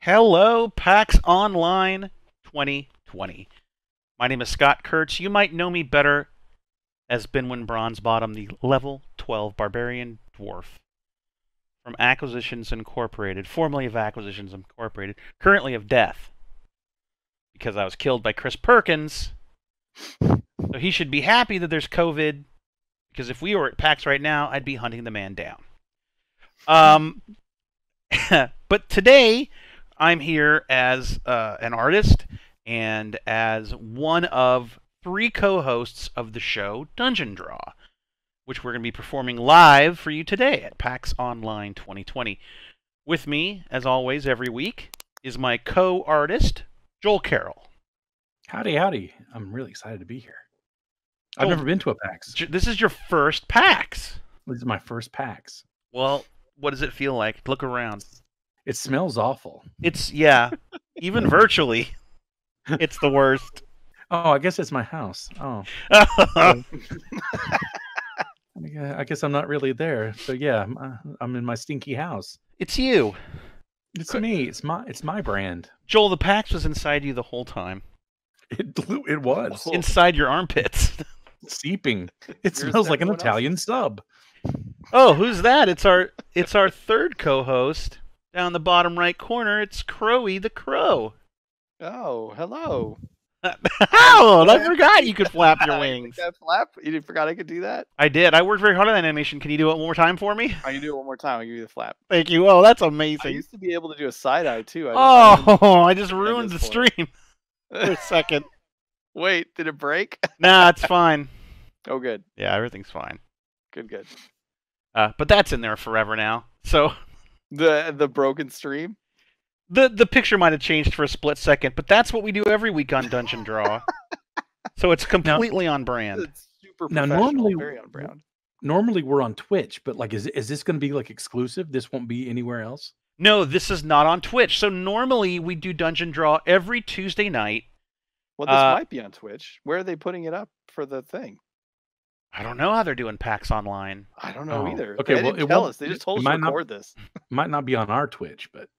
Hello, PAX Online 2020. My name is Scott Kurtz. You might know me better as Binwin Bronzebottom, the level 12 barbarian dwarf from Acquisitions Incorporated, formerly of Acquisitions Incorporated, currently of Death, because I was killed by Chris Perkins. So he should be happy that there's COVID, because if we were at PAX right now, I'd be hunting the man down. But today, I'm here as an artist and as one of 3 co-hosts of the show Dungeon Draw, which we're going to be performing live for you today at PAX Online 2020. With me, as always, every week, is my co-artist, Joel Carroll. Howdy, howdy. I'm really excited to be here. I've never been to a PAX. This is your first PAX. This is my first PAX. Well, what does it feel like? Look around. It smells awful. Yeah, even virtually, it's the worst. Oh, I guess it's my house. Oh. I guess I'm not really there. So yeah, I'm in my stinky house. It's you. It's me. It's my brand. Joel, the PAX was inside you the whole time. It was. Inside your armpits. Seeping. It smells like an Italian sub. Oh, who's that? It's our third co-host. Down the bottom right corner, it's Crowy the Crow. Oh, hello. Harold, I forgot you could flap your wings. I flap? You forgot I could do that? I did. I worked very hard on that animation. Can you do it one more time for me? I can do it one more time. I'll give you the flap. Thank you. Oh, that's I amazing. used to be able to do a side-eye, too. I just ruined the stream for a second. Wait, did it break? Nah, it's fine. Oh, good. Yeah, everything's fine. Good. But that's in there forever now. So The broken stream? the picture might have changed for a split second, but that's what we do every week on Dungeon Draw. So it's completely on brand. It's super Now, professional, very on brand. Normally we're on Twitch, but like, is this going to be like exclusive? This won't be anywhere else? No, this is not on Twitch. So normally we do Dungeon Draw every Tuesday night. Well, this might be on Twitch. Where are they putting it up for the thing? I don't know how they're doing PAX Online. I don't know either. Okay, they well, didn't tell us. They just told us to record this. It might not be on our Twitch, but...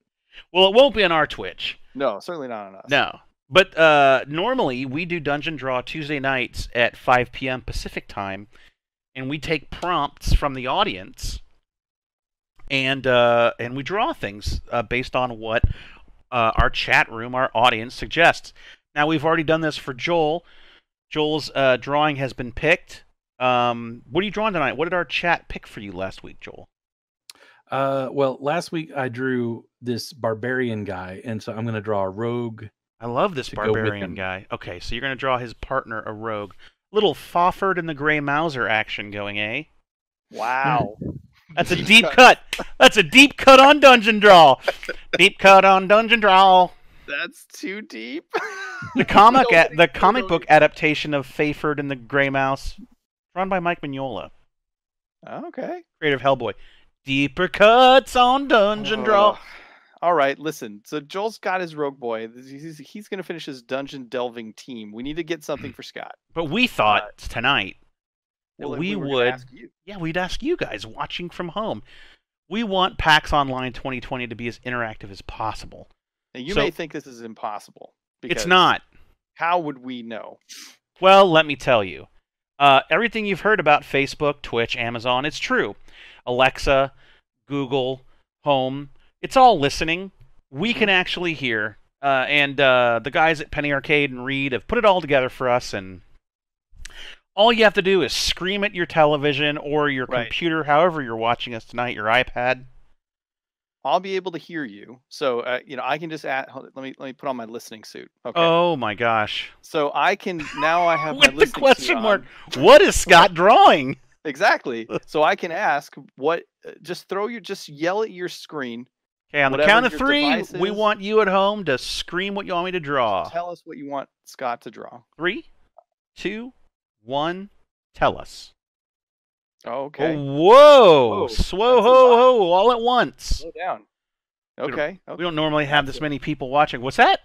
Well, it won't be on our Twitch. No, certainly not on us. No. But normally we do Dungeon Draw Tuesday nights at 5 p.m. Pacific time, and we take prompts from the audience, and we draw things based on what our chat room, our audience suggests. Now, we've already done this for Joel. Joel's drawing has been picked. What are you drawing tonight? What did our chat pick for you last week, Joel? Well, last week I drew this barbarian guy, and so I'm going to draw a rogue. I love this barbarian guy. Okay, so you're going to draw his partner, a rogue. Little Fawford and the Grey Mouser action going, eh? Wow. That's a deep cut. That's a deep cut on Dungeon Draw. Deep cut on Dungeon Draw. That's too deep. The comic book adaptation of Fawford and the Grey Mouse, drawn by Mike Mignola. Okay. Creator of Hellboy. Deeper cuts on Dungeon Draw. All right, listen. So Joel's got his rogue boy. He's going to finish his dungeon delving team. We need to get something for Scott. But we thought tonight that we would ask you. Yeah, we'd ask you guys watching from home. We want PAX Online 2020 to be as interactive as possible. Now, you may think this is impossible. It's not. How would we know? Well, let me tell you. Everything you've heard about Facebook, Twitch, Amazon, it's true. Alexa, Google, Home, it's all listening. We can actually hear. And the guys at Penny Arcade and Reed have put it all together for us. And all you have to do is scream at your television or your computer, however you're watching us tonight, your iPad. I'll be able to hear you. So, I can just add. Let me put on my listening suit. Okay. Oh my gosh! So I can now. I have with my listening the question suit mark. On. What is Scott drawing? Exactly. So I can ask what. Just yell at your screen. Okay, on the count of 3, we want you at home to scream what you want me to draw. Tell us what you want Scott to draw. 3, 2, 1. Tell us. Oh, okay. Oh, whoa! Swow ho ho! All at once. Slow down. Okay. We don't normally have this many people watching. What's that?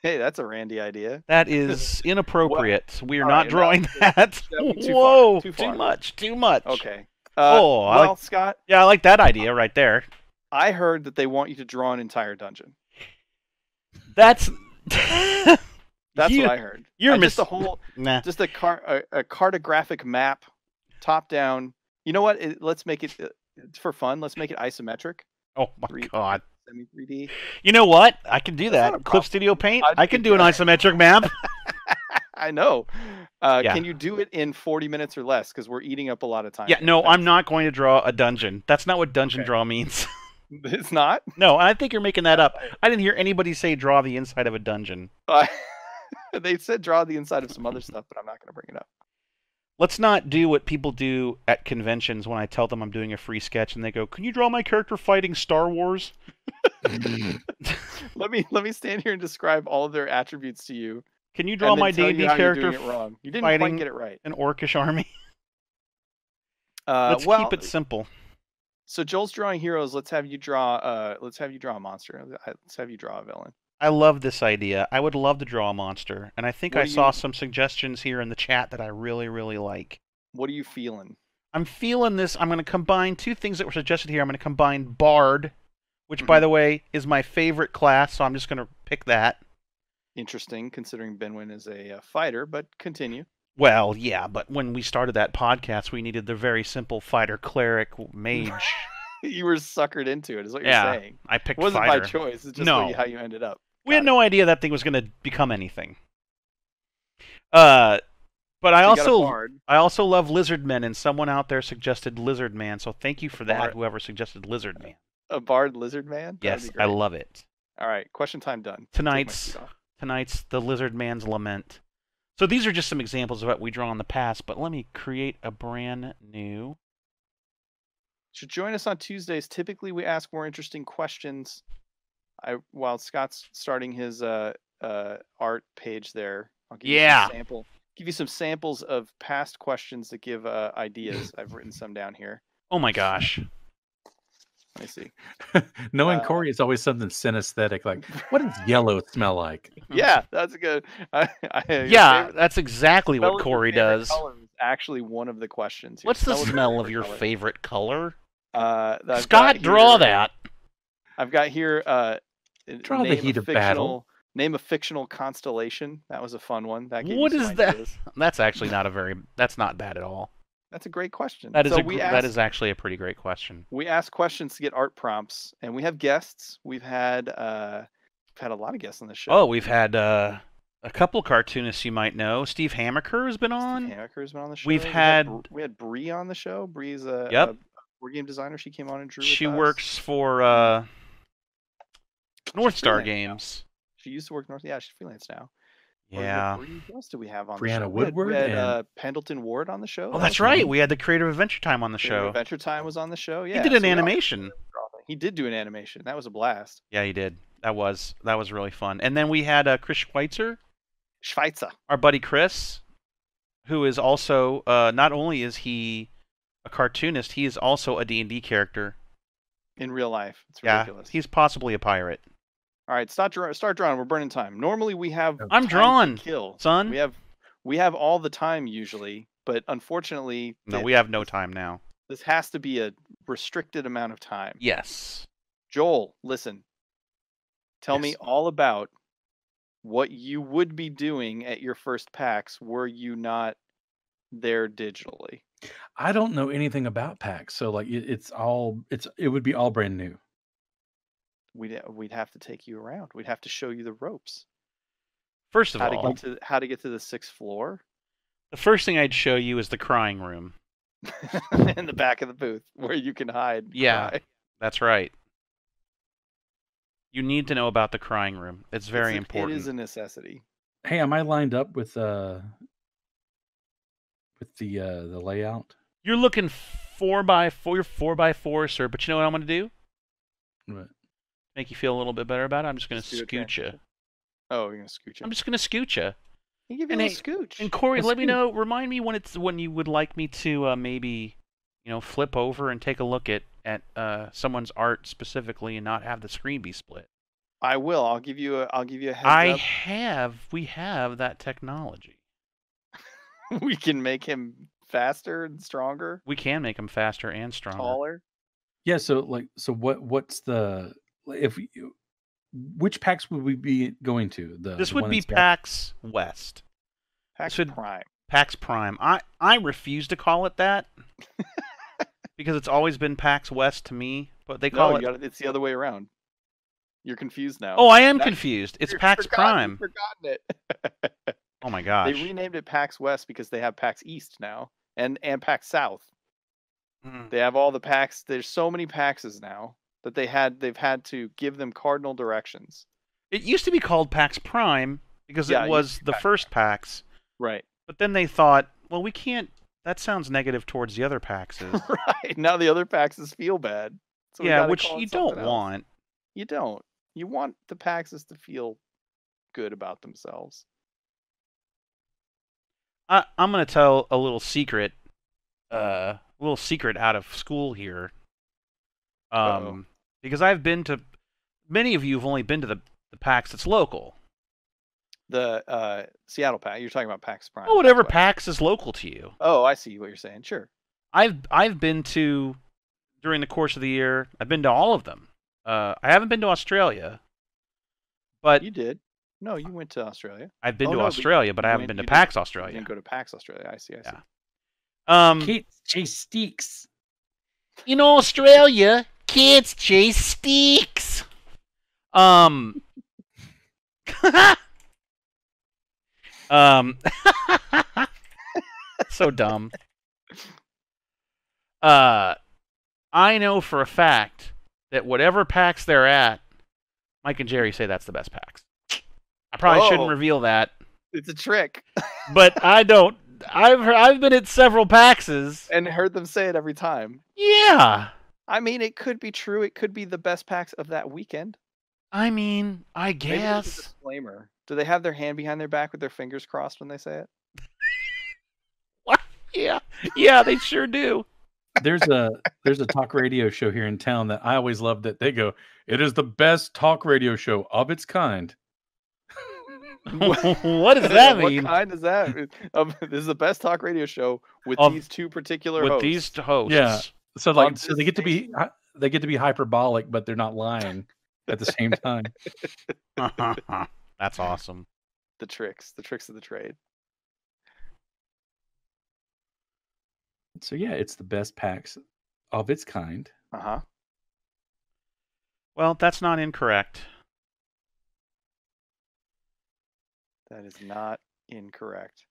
Hey, that's a Randy idea. That is inappropriate. We are All not right, drawing that. That'd be too Whoa! far. Too much. Too much. Okay. Scott. Yeah, I like that idea right there. I heard that they want you to draw an entire dungeon. That's That's you, what I heard. You're just a whole, nah. just a cartographic map, top down. You know what? Let's make it for fun. Let's make it isometric. Oh my god. Semi 3D. You know what? I can do That's not a that. Clip problem. Studio Paint. How'd I you can do do an that? isometric map. I know. Yeah. Can you do it in 40 minutes or less? Because we're eating up a lot of time. Yeah, here. no, Thanks. I'm not going to draw a dungeon. That's not what dungeon Okay. draw means. It's not? No, I think you're making that up. I didn't hear anybody say draw the inside of a dungeon. They said draw the inside of some other stuff, but I'm not going to bring it up. Let's not do what people do at conventions when I tell them I'm doing a free sketch and they go, "Can you draw my character fighting Star Wars?" Let me stand here and describe all of their attributes to you. Can you draw my D&D character doing it wrong? You didn't fighting quite get it right. an orcish army? Let's keep it simple. So Joel's drawing heroes. Let's have you draw a monster. Let's have you draw a villain. I love this idea. I would love to draw a monster, and I think I saw some suggestions here in the chat that I really, really like. What are you feeling? I'm feeling this. I'm going to combine two things that were suggested here. I'm going to combine Bard, which, by the way, is my favorite class, so I'm just going to pick that. Interesting, considering Benwin is a fighter, but continue. Well, yeah, but when we started that podcast, we needed the very simple fighter, cleric, mage. You were suckered into it, is what you're saying. I picked It wasn't fighter. by choice. It's just how you ended up. We had no idea that thing was going to become anything. But I also love lizard men, and someone out there suggested lizard man. So thank you for that, whoever suggested lizard man. A bard lizard man? Yes, I love it. All right, question time done. Tonight's the lizard man's lament. So these are just some examples of what we draw in the past. But let me create a brand new. Should join us on Tuesdays. Typically, we ask more interesting questions. While Scott's starting his art page there, I'll give you some sample. Give you some samples of past questions that give ideas. I've written some down here. Oh my gosh. Let me see. Knowing Corey, it's always something synesthetic, like, what does yellow smell like? Yeah, that's a good. That's exactly what Corey does. Color is actually one of the questions. Here. What's the smell of your favorite color? Scott, draw that. I've got here. Draw the heat of battle. Name a fictional constellation. That was a fun one. What is that? That's actually not that's not bad at all. That's a great question. That is actually a pretty great question. We ask questions to get art prompts, and we have guests. We've had a lot of guests on the show. Oh, we've had a couple cartoonists you might know. Steve Hammaker has been on. Steve Hammaker has been on the show. We had Bree on the show. Bree's a board game designer. She came on and drew. She works for North Star Games. She used to work North. Yeah, she's freelance now. Yeah. What else do we have on Brianna the show? Woodward we had Pendleton Ward on the show. Oh, that's right. We had the Creative Adventure Time on the show. Adventure Time was on the show. Yeah. He did an animation. He did do an animation. That was a blast. Yeah, he did. That was really fun. And then we had Chris Schweitzer. Our buddy Chris, who is also not only is he a cartoonist, he is also a D&D character. In real life. It's ridiculous. He's possibly a pirate. All right, start drawing. We're burning time. Normally we have I'm drawing, kill. Son. We have all the time usually, but unfortunately we have no time now. This has to be a restricted amount of time. Yes. Joel, listen. Tell me all about what you would be doing at your first PAX were you not there digitally. I don't know anything about PAX, so like it would be all brand new. We'd have to take you around. We'd have to show you the ropes. First of all, how to get to the 6th floor. The first thing I'd show you is the crying room. In the back of the booth where you can hide. Yeah, cry. That's right. You need to know about the crying room. It's very important. It is a necessity. Hey, am I lined up with the layout? You're looking 4x4. You're 4x4, sir. But you know what I'm going to do? What? Make you feel a little bit better about it. I'm just going to scoot you. Oh, you're going to scoot you. I'm just going to scoot you. You give me a scooch. And Corey, let me know. Remind me when you would like me to maybe, flip over and take a look at someone's art specifically and not have the screen be split. I will. I'll give you a heads up. We have that technology. We can make him faster and stronger. We can make him faster and stronger. Taller. Yeah. So what's the which PAX would we be going to? This the would one be in Seattle? PAX West. PAX should- Prime. PAX Prime. I refuse to call it that because it's always been PAX West to me, but they call it. It's the other way around. You're confused now. Oh, I am confused. It's PAX Prime. You've forgotten it. Oh my gosh. They renamed it PAX West because they have PAX East now and PAX South. They have all the PAX. There's so many PAXs now that they've had to give them cardinal directions. It used to be called PAX Prime because it was the first PAX. Right. But then they thought, well, we can't. That sounds negative towards the other PAXs. Right. Now the other PAXs feel bad. So yeah, which you don't want. You don't. You want the PAXs to feel good about themselves. I'm going to tell a little secret. Out of school here. Because I've been to. Many of you have only been to the PAX that's local. The Seattle PAX. You're talking about PAX Prime. Oh, whatever PAX is local to you. Oh, I see what you're saying. Sure. I've been to, during the course of the year, I've been to all of them. I haven't been to Australia, but you did. No, you went to Australia. I've been to Australia, but I haven't been to PAX Australia. You didn't go to PAX Australia. I see. Kids chase steaks. In Australia, kids chase steaks. So dumb. I know for a fact that whatever PAX they're at, Mike and Jerry say that's the best PAX. I probably shouldn't reveal that. It's a trick. But I don't. I've been at several PAXs and heard them say it every time. Yeah. I mean, it could be true. It could be the best PAX of that weekend. I mean, I guess. Maybe there's a disclaimer. Do they have their hand behind their back with their fingers crossed when they say it? What? Yeah, they sure do. There's a talk radio show here in town that I always love that they go, it is the best talk radio show of its kind. What does that mean? What kind is that? This is the best talk radio show with these two particular hosts. With these hosts. Yeah. So they get to be hyperbolic, but they're not lying at the same time. That's awesome. The tricks of the trade. So yeah, it's the best PAX of its kind. Well, that's not incorrect. That is not incorrect.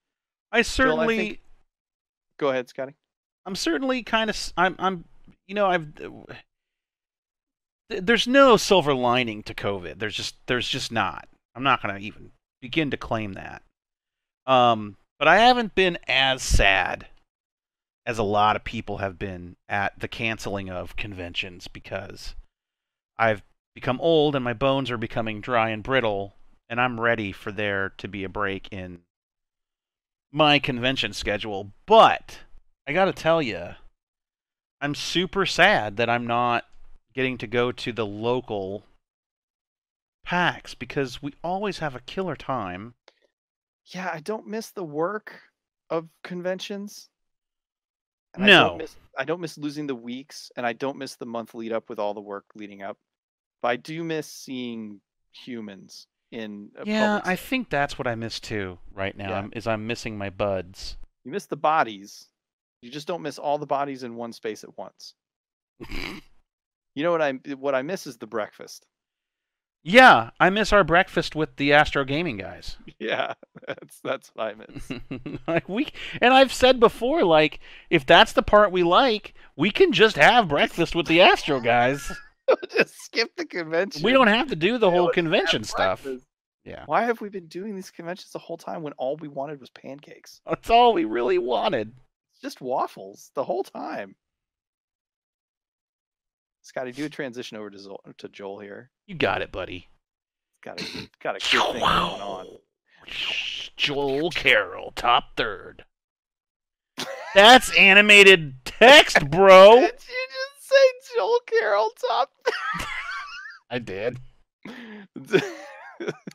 I certainly. Go ahead, Scotty. I'm certainly kind of. There's no silver lining to COVID. There's just not. I'm not going to even begin to claim that. But I haven't been as sad as a lot of people have been at the canceling of conventions because I've become old and my bones are becoming dry and brittle, and I'm ready for there to be a break in my convention schedule. But I got to tell you, I'm super sad that I'm not getting to go to the local PAX because we always have a killer time. Yeah, I don't miss the work of conventions. And no. I don't miss losing the weeks, and I don't miss the month lead up with all the work leading up. But I do miss seeing humans in a public I think that's what I miss too right now. Yeah. I'm missing my buds. You miss the bodies. You just don't miss all the bodies in one space at once. You know what I miss is the breakfast. Yeah, I miss our breakfast with the Astro Gaming guys. Yeah, that's what I miss. And I've said before, like, if that's the part we like, we can just have breakfast with the Astro guys. Just skip the convention. We don't have to do the whole convention stuff. Yeah. Why have we been doing these conventions the whole time when all we wanted was pancakes? That's all we really wanted. It's just waffles the whole time. Scotty, do a transition over to Joel here. You got it, buddy. Got a good thing going on. Joel Carroll, top third. That's animated text, bro. Did you just say Joel Carroll top third? I did.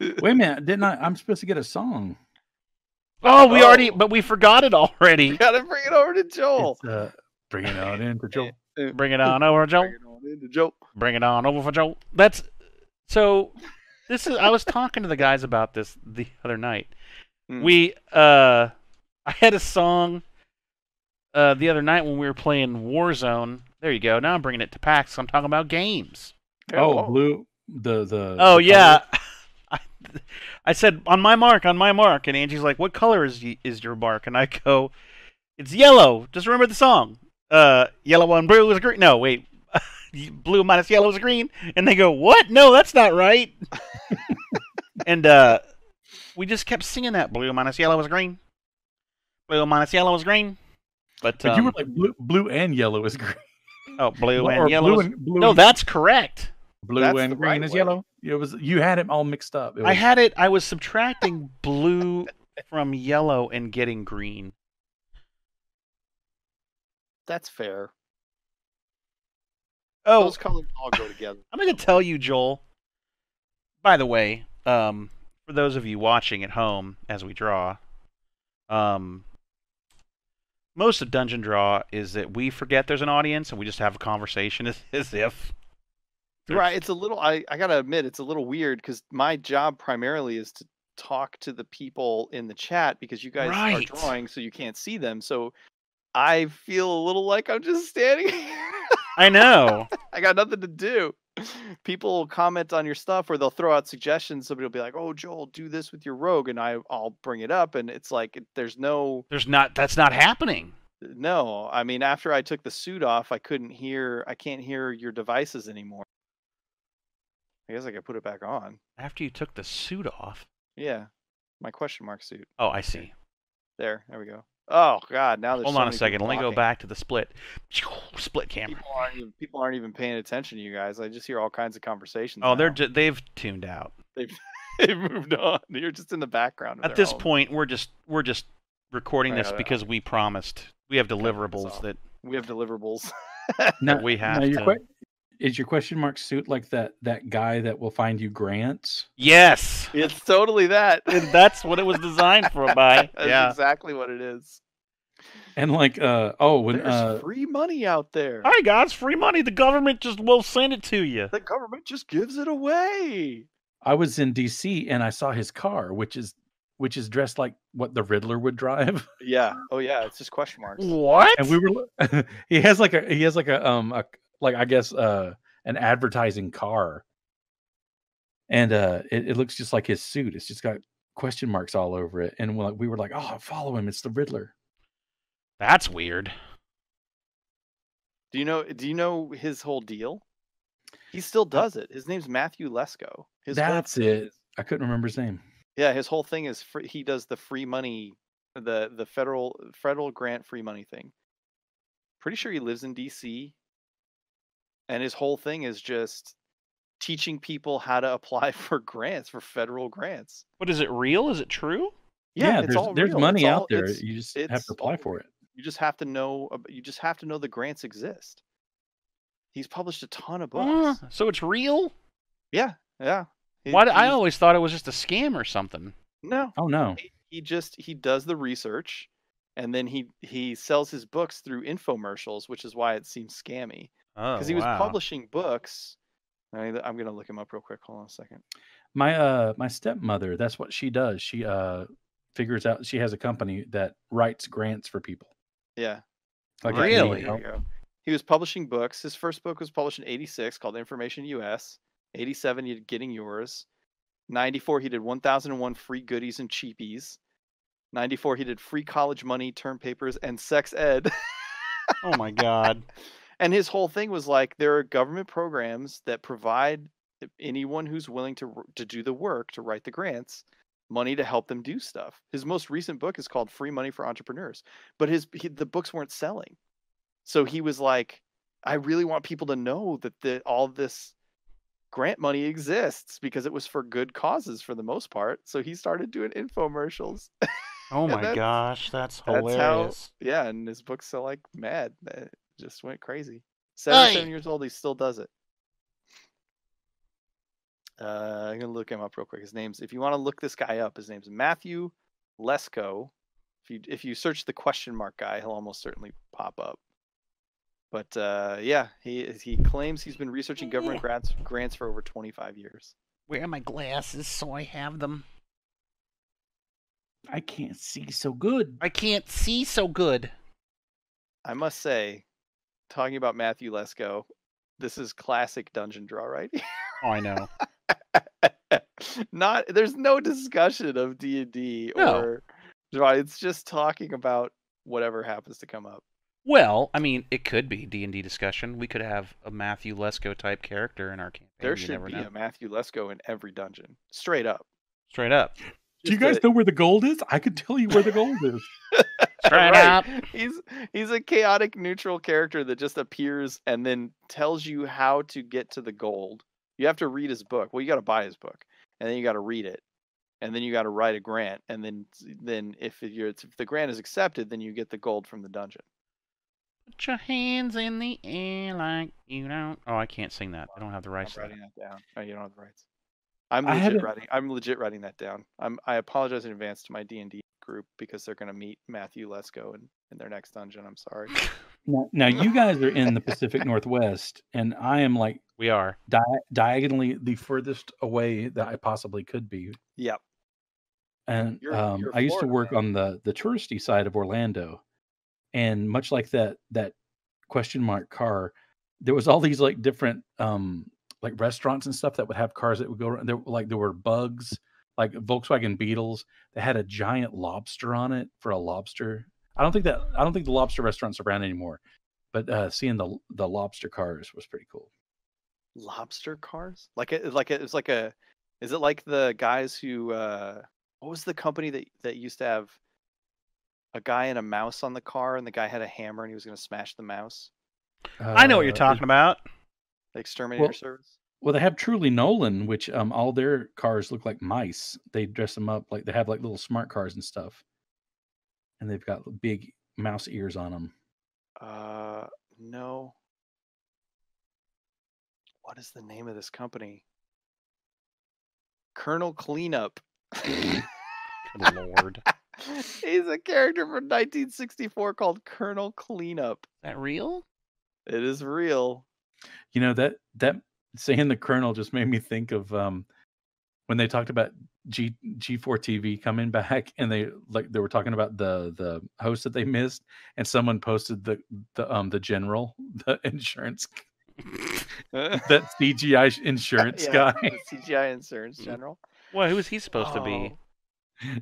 Wait a minute, didn't I? I'm supposed to get a song. Oh, but we forgot it already. You gotta bring it over to Joel. Bring it on into Joel. Bring it on over, Joel. Bring it on into Joel. Bring it on over for Joel. That's so. I was talking to the guys about this the other night. Hmm. I had a song the other night when we were playing Warzone. There you go. Now I'm bringing it to PAX. I'm talking about games. Oh, whoa. blue. The Oh the yeah. color? I said on my mark, and Angie's like, "What color is your mark?" And I go, "It's yellow." Just remember the song. Yellow and blue is green. No, wait. Blue minus yellow is green. And they go, "What? No, that's not right." And we just kept singing that. Blue minus yellow is green. Blue minus yellow is green. But But you were like blue and yellow is green. oh, blue Or and yellow. blue No, and that's correct. blue That's and the green right is way. yellow. You had it all mixed up. It I was- had it. I was subtracting blue from yellow and getting green. That's fair. Oh, Those colors all go together. I'm going to tell you, Joel. By the way, for those of you watching at home as we draw, most of Dungeon Draw is that we forget there's an audience and we just have a conversation as if. Right. It's a little. I gotta admit, it's a little weird because my job primarily is to talk to the people in the chat because you guys Right. are drawing, so you can't see them. So I feel a little like I'm just standing here. I know. I got nothing to do. People will comment on your stuff or they'll throw out suggestions. Somebody will be like, "Oh, Joel, do this with your rogue," and I'll bring it up, and it's like there's no. That's not happening. No, I mean, after I took the suit off, I can't hear your devices anymore. I guess I could put it back on. After you took the suit off. Yeah, my question mark suit. Oh, I see. There we go. Oh God, now there's Hold so on a many second. people Let me go talking. back to the split. Split camera. People aren't even paying attention to you guys. I just hear all kinds of conversations. Oh, now. they've tuned out. They've moved on. You're just in the background. Of At their this own. point, we're just recording Right, this because we promised. We have deliverables off. that We have deliverables. Now, we have now to. is your question mark suit like that guy that will find you grants? Yes, It's totally that. and that's what it was designed for. By That's yeah. exactly what it is. And like when There's free money out there. Hi guys, free money. The government just will send it to you. The government just gives it away. I was in DC and I saw his car, which is dressed like what the Riddler would drive. Yeah. Oh yeah. It's just question marks. What? And we were he has like a I guess an advertising car. And it looks just like his suit. It's just got question marks all over it. And we were like, "Oh, follow him. It's the Riddler." That's weird. Do you know his whole deal? He still does it. His name's Matthew Lesko. That's it. I couldn't remember his name. Yeah, his whole thing is he does the free money, the federal grant free money thing. Pretty sure he lives in DC. And his whole thing is just teaching people how to apply for grants, for federal grants. But is it real? Is it true? Yeah, it's all there's real. money It's out all- there. it's- You just have it's to apply all for real. it. You just have to know. You just have to know the grants exist. He's published a ton of books. So it's real? Yeah. Why? I He's- always thought it was just a scam or something. no. Oh no. He does the research, and then he sells his books through infomercials, which is why it seems scammy. Oh, Because he was wow. publishing books. I'm gonna look him up real quick. Hold on a second. My stepmother, that's what she does. She figures out, she has a company that writes grants for people. Yeah. Like Yeah, if you need Really? there help. you go. He was publishing books. His first book was published in '86 called Information US. '87 he did Getting Yours. '94 he did 1001 Free Goodies and Cheapies. '94 he did Free College Money, Term Papers, and Sex Ed. Oh my God. And his whole thing was like, there are government programs that provide anyone who's willing to do the work, to write the grants, money to help them do stuff. His most recent book is called Free Money for Entrepreneurs, but the books weren't selling. So he was like, I really want people to know that all this grant money exists, because it was for good causes for the most part. So he started doing infomercials. Oh And my gosh, that's hilarious. That's how, yeah, and his books sell like mad. It just went crazy. 77 years old, he still does it. I'm gonna look him up real quick. If you want to look this guy up, his name's Matthew Lesko. If you search the question mark guy, he'll almost certainly pop up. But yeah, he claims he's been researching government grants for over 25 years. Where are my glasses so I have them? I can't see so good. I can't see so good. I must say, talking about Matthew Lesko, this is classic dungeon draw, right? Oh, I know. There's no discussion of D&D or draw. It's just talking about whatever happens to come up. Well, I mean, it could be D&D discussion. We could have a Matthew Lesko type character in our campaign. There should be a Matthew Lesko in every dungeon. Straight up. Straight up. Do you guys know where the gold is? I could tell you where the gold is. Straight up. He's a chaotic neutral character that just appears and then tells you how to get to the gold. You have to read his book. Well, you got to buy his book, and then you got to read it, and then you got to write a grant, and then if the grant is accepted, then you get the gold from the dungeon. Put your hands in the air like you don't. Oh, I can't sing that. I don't have the rights. I'm writing that down. Oh, you don't have the rights. I'm legit writing that down. I apologize in advance to my D&D group because they're going to meet Matthew Lesko in their next dungeon. I'm sorry. Now you guys are in the Pacific Northwest, and I am like we are diagonally the furthest away that I possibly could be. Yep. And I used to work on the touristy side of Orlando, and much like that question mark car, there was all these like different like restaurants and stuff that would have cars that would go around. There were Bugs, like Volkswagen Beetles. They had a giant lobster on it for a lobster. I don't think the lobster restaurant's around anymore, but seeing the lobster cars was pretty cool. Lobster cars? Is it like the guys who what was the company that used to have a guy and a mouse on the car, and the guy had a hammer and he was going to smash the mouse? I know what you're talking about. The Exterminator Service? Well, they have Truly Nolan, which all their cars look like mice. They dress them up like they have like little smart cars and stuff. And they've got big mouse ears on them. No. What is the name of this company? Colonel Cleanup. Good Lord. He's a character from 1964 called Colonel Cleanup. Is that real? It is real. You know, that saying the Colonel just made me think of when they talked about G4 TV coming back, and they were talking about the host that they missed, and someone posted the general, the insurance that CGI insurance guy. The CGI insurance general. Well, who is he supposed to be?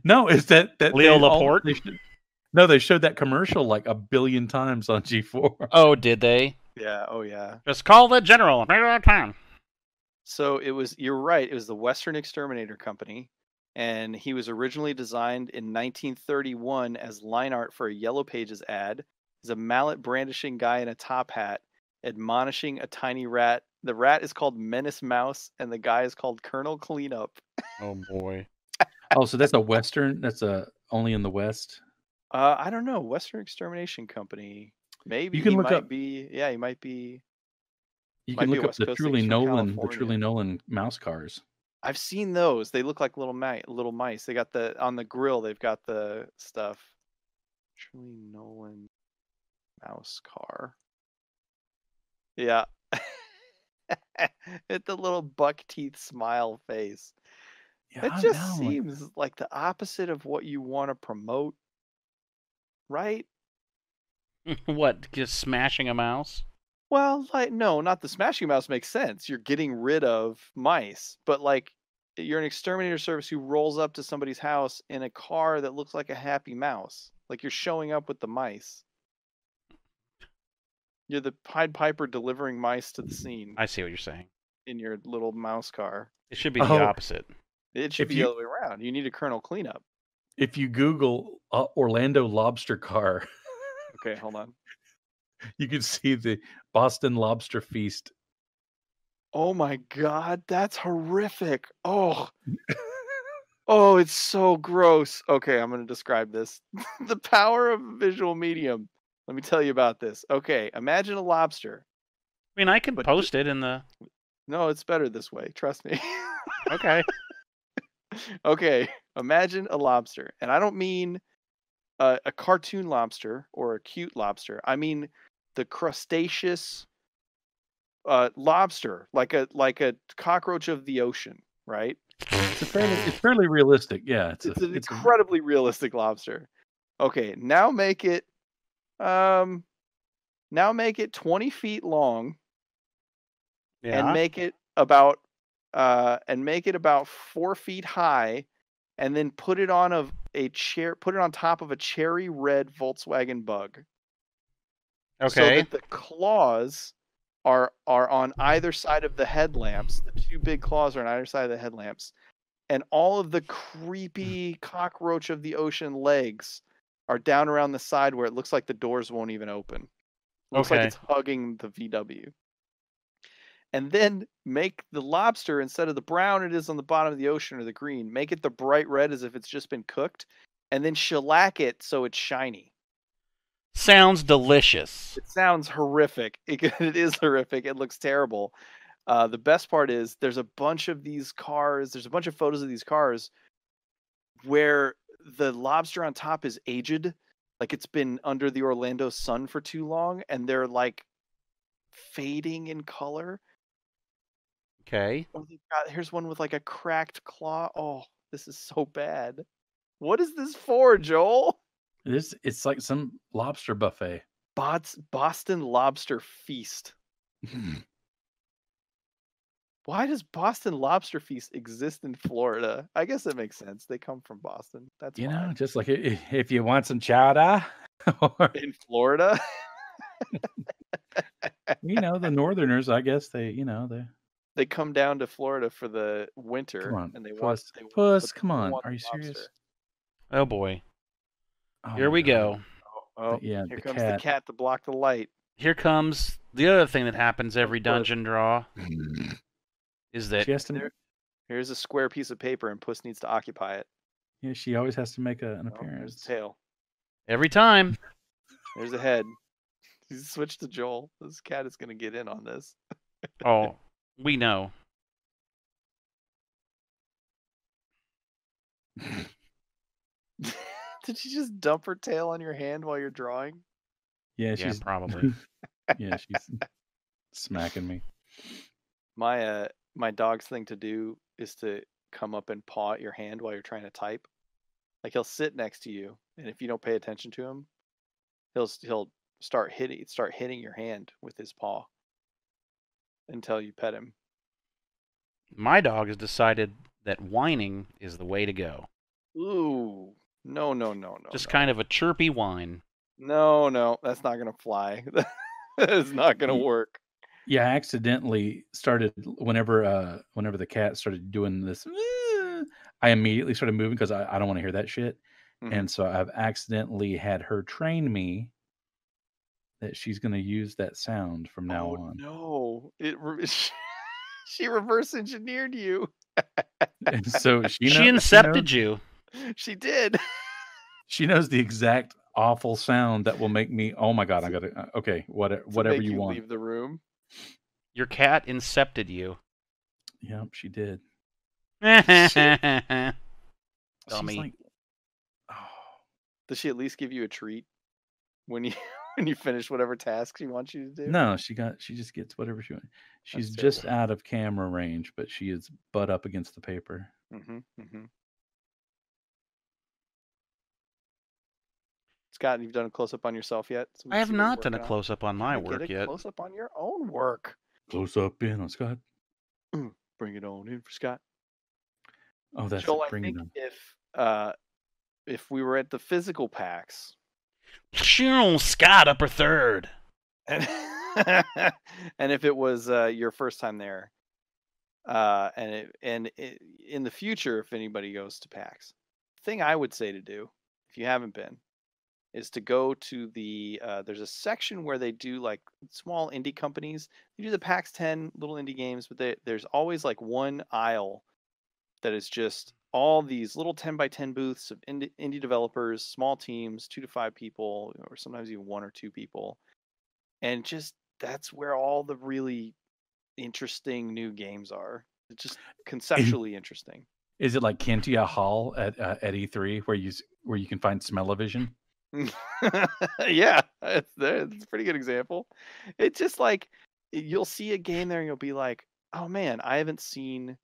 No, is that Leo Laporte? They showed that commercial like 1 billion times on G4. Oh, did they? Yeah. Oh, yeah. Just call the general. So you're right. It was the Western Exterminator Company, and he was originally designed in 1931 as line art for a Yellow Pages ad. He's a mallet brandishing guy in a top hat, admonishing a tiny rat. The rat is called Menace Mouse, and the guy is called Colonel Cleanup. Oh boy. Oh, so that's a Western? That's only in the West? I don't know. Western Extermination Company. Maybe you can look might up. Be. Yeah, he might be. You can look up the Truly Nolan mouse cars. I've seen those. They look like little mice. They got on the grill. They've got the stuff. Truly Nolan mouse car. Yeah. It's the little buck teeth smile face. Yeah, it just seems like the opposite of what you want to promote, right? What? Just smashing a mouse? Well, no, not the smashing mouse makes sense. You're getting rid of mice, but you're an exterminator service who rolls up to somebody's house in a car that looks like a happy mouse. Like you're showing up with the mice. You're the Pied Piper delivering mice to the scene. I see what you're saying. In your little mouse car. It should be the opposite. It should be the other way around. You need a Colonel Cleanup. If you Google Orlando lobster car. Okay, hold on. You can see the Boston Lobster Feast. Oh my God, that's horrific. Oh. Oh, it's so gross. Okay, I'm going to describe this. The power of a visual medium. Let me tell you about this. Okay, imagine a lobster. I mean, I can post it in the... No, it's better this way. Trust me. Okay. Okay, imagine a lobster. And I don't mean a cartoon lobster or a cute lobster. I mean the crustaceous lobster, like a cockroach of the ocean. right? It's fairly realistic. Yeah, It's an incredibly realistic lobster. Okay, now make it 20 feet long and make it about 4 feet high, and then put it on top of a cherry red Volkswagen Bug. Okay. So that the claws are on either side of the headlamps. The two big claws are on either side of the headlamps. And all of the creepy cockroach of the ocean legs are down around the side where it looks like the doors won't even open. It looks like it's hugging the VW. And then make the lobster, instead of the brown it is on the bottom of the ocean or the green, make it the bright red as if it's just been cooked, and then shellac it so it's shiny. Sounds delicious. It sounds horrific. It is horrific. It looks terrible. The best part is there's a bunch of these cars. There's a bunch of photos of these cars where the lobster on top is aged, like it's been under the Orlando sun for too long, and they're like fading in color. Okay. Here's one with like a cracked claw. Oh, this is so bad. What is this for, Joel? It's like some lobster buffet. Boston Lobster Feast. Why does Boston Lobster Feast exist in Florida? I guess it makes sense. They come from Boston. That's fine. Just like if you want some chowder in Florida. The Northerners, I guess they come down to Florida for the winter. Come on, and they Puss, come on. Are you serious? Oh boy. Here we go. Oh, yeah, here comes the cat to block the light. Here comes the other thing that happens every dungeon draw. Is that here's a square piece of paper and Puss needs to occupy it. Yeah, she always has to make an appearance. There's the tail. Every time. There's a head. He's switched to Joel. This cat is going to get in on this. Oh, we know. Did she just dump her tail on your hand while you're drawing? Yeah, she's probably. Yeah, she's smacking me. My dog's thing to do is to come up and paw at your hand while you're trying to type. Like he'll sit next to you, and if you don't pay attention to him, he'll start hitting your hand with his paw until you pet him. My dog has decided that whining is the way to go. Ooh, no. Just kind of a chirpy whine. No, that's not gonna fly. It's not gonna work. Yeah, I accidentally started whenever the cat started doing this. I immediately started moving because I don't want to hear that shit, and so I've accidentally had her train me that she's going to use that sound from now on. No, she reverse engineered you, and so she incepted you. She did. She knows the exact awful sound that will make me. Oh my god! I got to. Okay, whatever you want. Leave the room. Your cat incepted you. Yep, she did. Dummy. Like, Does she at least give you a treat when you finish whatever task she wants you to do? No, she just gets whatever she wants. She's just out of camera range, but she is butt up against the paper. Scott, you've done a close up on yourself yet? So I have not done a close up on my work yet. Close up on your own work. Close up in on Scott. Bring it on in for Scott. Oh, that's Joel, I think if we were at the physical PAX, Scott upper third, and if it was your first time there, and in the future, if anybody goes to PAX, the thing I would say to do, if you haven't been, is to go to the there's a section where they do like small indie companies. They do the PAX 10 little indie games, but there's always like one aisle that is just all these little 10 by 10 booths of indie developers, small teams, 2 to 5 people, or sometimes even 1 or 2 people. And just that's where all the really interesting new games are. It's just conceptually interesting. Is it like Kentia Hall at E3 where you can find Smell-O-Vision? Yeah, it's a pretty good example. It's just like you'll see a game there and you'll be like, oh man, I haven't seen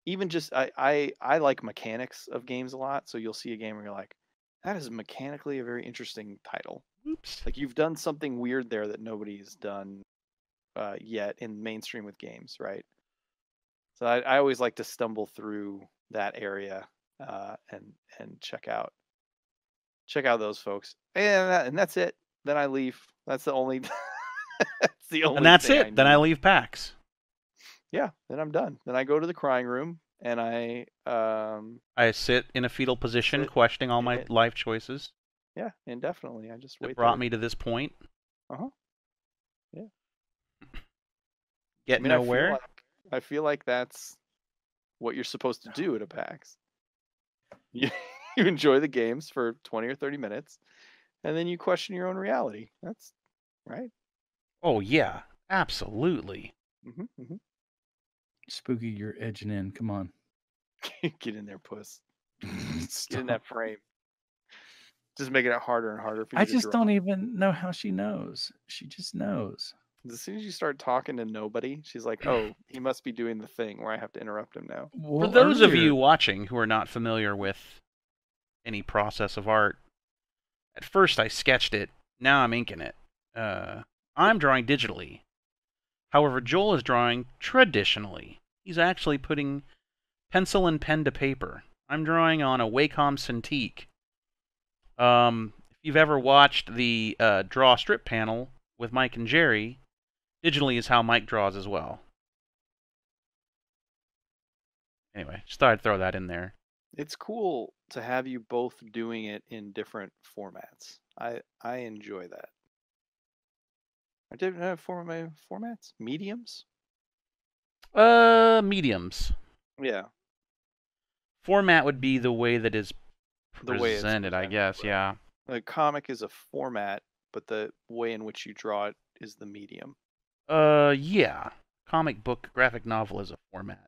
even just I like mechanics of games a lot. So you'll see a game where you're like, that is mechanically a very interesting title. Oops. Like you've done something weird there that nobody's done yet in mainstream with games, right? So I always like to stumble through that area and check out those folks, and that's it. Then I leave. That's the only. That's the only. And that's thing it. Then I leave PAX. Yeah, then I'm done. Then I go to the crying room and I sit in a fetal position, questioning all my life choices. Yeah, indefinitely. I just wait. It brought me to this point. Yeah. Get nowhere. I feel like that's what you're supposed to do at a PAX. You enjoy the games for 20 or 30 minutes, and then you question your own reality. That's right. Oh yeah, absolutely. Spooky, you're edging in. Come on. Get in there, puss. Get in that frame. Just making it harder and harder for you. I just don't even know how she knows. She just knows. As soon as you start talking to nobody, she's like, oh, he must be doing the thing where I have to interrupt him now. Well, for those of you watching who are not familiar with any process of art, at first I sketched it, now I'm inking it. I'm drawing digitally. However, Joel is drawing traditionally. He's actually putting pencil and pen to paper. I'm drawing on a Wacom Cintiq. If you've ever watched the draw strip panel with Mike and Jerry, digitally is how Mike draws as well. Anyway, just thought I'd throw that in there. It's cool to have you both doing it in different formats. I enjoy that. I didn't have formats? Mediums? Mediums. Yeah. Format would be the way that is presented, I guess, right. Yeah. The comic is a format, but the way in which you draw it is the medium. Yeah. Comic book, graphic novel is a format.